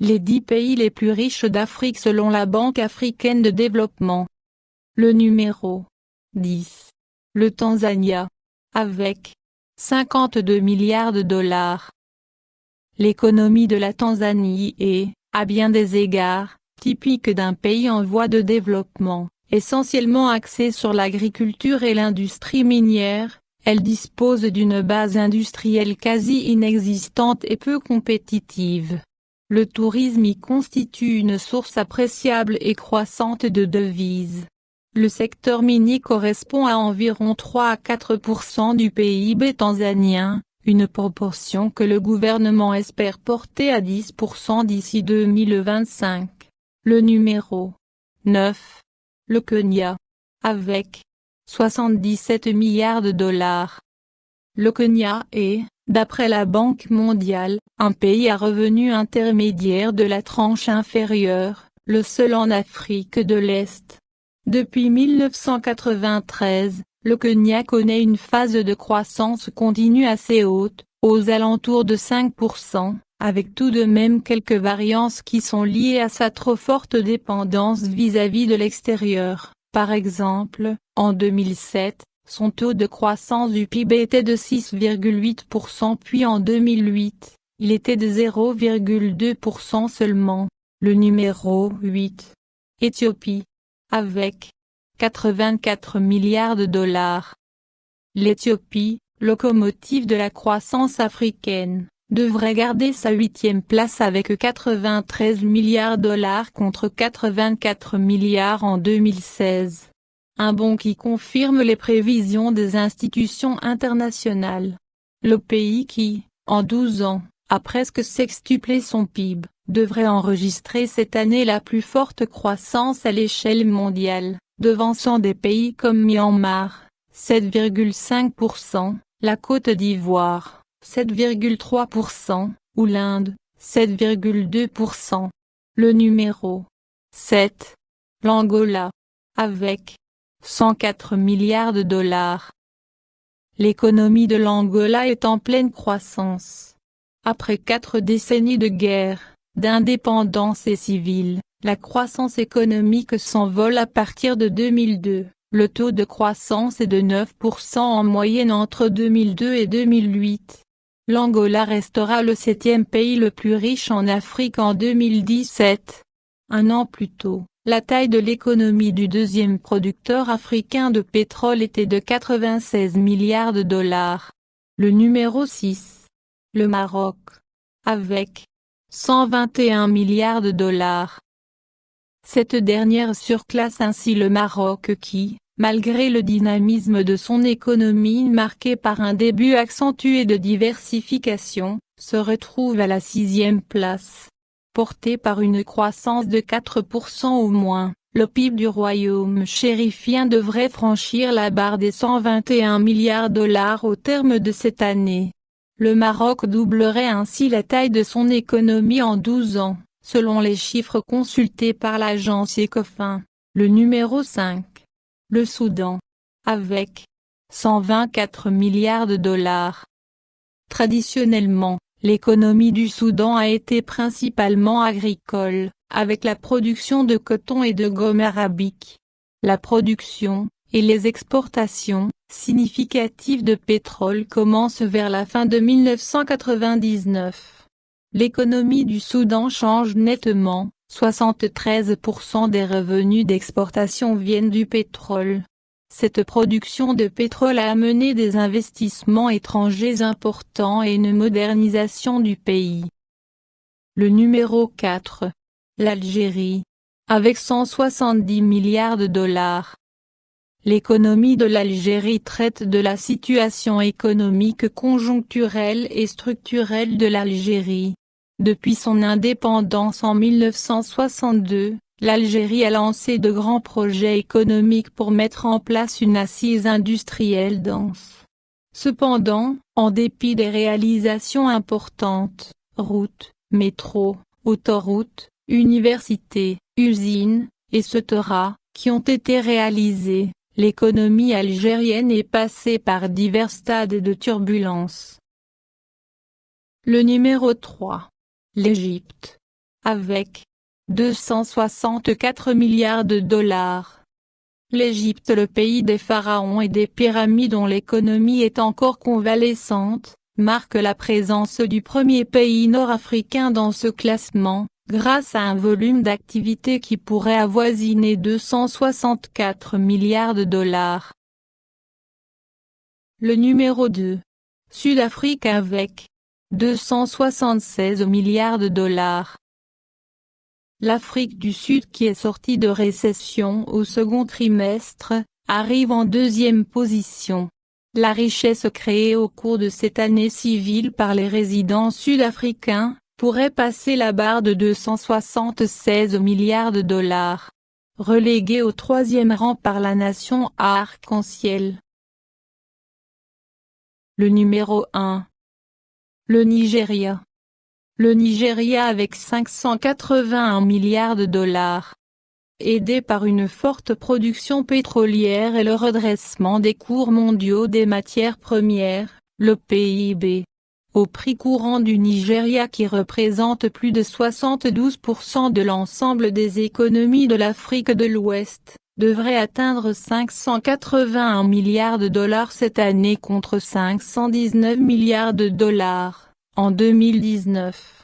Les 10 pays les plus riches d'Afrique selon la Banque africaine de développement. Le numéro 10. Le Tanzania. Avec 52 milliards de dollars. L'économie de la Tanzanie est, à bien des égards, typique d'un pays en voie de développement, essentiellement axé sur l'agriculture et l'industrie minière. Elle dispose d'une base industrielle quasi inexistante et peu compétitive. Le tourisme y constitue une source appréciable et croissante de devises. Le secteur minier correspond à environ 3 à 4% du PIB tanzanien, une proportion que le gouvernement espère porter à 10% d'ici 2025. Le numéro 9. Le Kenya. Avec 77 milliards de dollars. Le Kenya est, d'après la Banque mondiale, un pays à revenu intermédiaire de la tranche inférieure, le seul en Afrique de l'Est. Depuis 1993, le Kenya connaît une phase de croissance continue assez haute, aux alentours de 5%, avec tout de même quelques variances qui sont liées à sa trop forte dépendance vis-à-vis de l'extérieur. Par exemple, en 2007, son taux de croissance du PIB était de 6,8% puis en 2008, il était de 0,2% seulement. Le numéro 8. Éthiopie. Avec 84 milliards de dollars. L'Éthiopie, locomotive de la croissance africaine, devrait garder sa 8e place avec 93 milliards de dollars contre 84 milliards en 2016. Un bond qui confirme les prévisions des institutions internationales. Le pays qui, en 12 ans, a presque sextuplé son PIB, devrait enregistrer cette année la plus forte croissance à l'échelle mondiale, devançant des pays comme Myanmar, 7,5%, la Côte d'Ivoire, 7,3%, ou l'Inde, 7,2%. Le numéro 7. L'Angola. Avec 104 milliards de dollars. L'économie de l'Angola est en pleine croissance. Après 4 décennies de guerre, d'indépendance et civile, la croissance économique s'envole à partir de 2002. Le taux de croissance est de 9% en moyenne entre 2002 et 2008. L'Angola restera le 7e pays le plus riche en Afrique en 2017. Un an plus tôt, la taille de l'économie du deuxième producteur africain de pétrole était de 96 milliards de dollars. Le numéro 6. Le Maroc. Avec 121 milliards de dollars. Cette dernière surclasse ainsi le Maroc qui, malgré le dynamisme de son économie marqué par un début accentué de diversification, se retrouve à la 6e place. Porté par une croissance de 4% au moins, le PIB du royaume chérifien devrait franchir la barre des 121 milliards de dollars au terme de cette année. Le Maroc doublerait ainsi la taille de son économie en 12 ans, selon les chiffres consultés par l'agence Ecofin. Le numéro 5. Le Soudan. Avec 124 milliards de dollars. Traditionnellement, l'économie du Soudan a été principalement agricole, avec la production de coton et de gomme arabique. La production, et les exportations, significatives de pétrole commencent vers la fin de 1999. L'économie du Soudan change nettement, 73% des revenus d'exportation viennent du pétrole. Cette production de pétrole a amené des investissements étrangers importants et une modernisation du pays. Le numéro 4. L'Algérie. Avec 170 milliards de dollars. L'économie de l'Algérie traite de la situation économique conjoncturelle et structurelle de l'Algérie. Depuis son indépendance en 1962, l'Algérie a lancé de grands projets économiques pour mettre en place une assise industrielle dense. Cependant, en dépit des réalisations importantes, routes, métros, autoroutes, universités, usines, etc., qui ont été réalisées, l'économie algérienne est passée par divers stades de turbulence. Le numéro 3. L'Égypte. avec 264 milliards de dollars. L'Égypte, le pays des pharaons et des pyramides dont l'économie est encore convalescente, marque la présence du premier pays nord-africain dans ce classement, grâce à un volume d'activité qui pourrait avoisiner 264 milliards de dollars. Le numéro 2. Sud-Afrique avec 276 milliards de dollars. L'Afrique du Sud, qui est sortie de récession au second trimestre, arrive en deuxième position. La richesse créée au cours de cette année civile par les résidents sud-africains pourrait passer la barre de 276 milliards de dollars. Reléguée au troisième rang par la nation à arc-en-ciel. Le numéro 1. Le Nigeria. Le Nigeria avec 581 milliards de dollars. Aidé par une forte production pétrolière et le redressement des cours mondiaux des matières premières, le PIB au prix courant du Nigeria, qui représente plus de 72% de l'ensemble des économies de l'Afrique de l'Ouest, devrait atteindre 581 milliards de dollars cette année contre 519 milliards de dollars en 2019.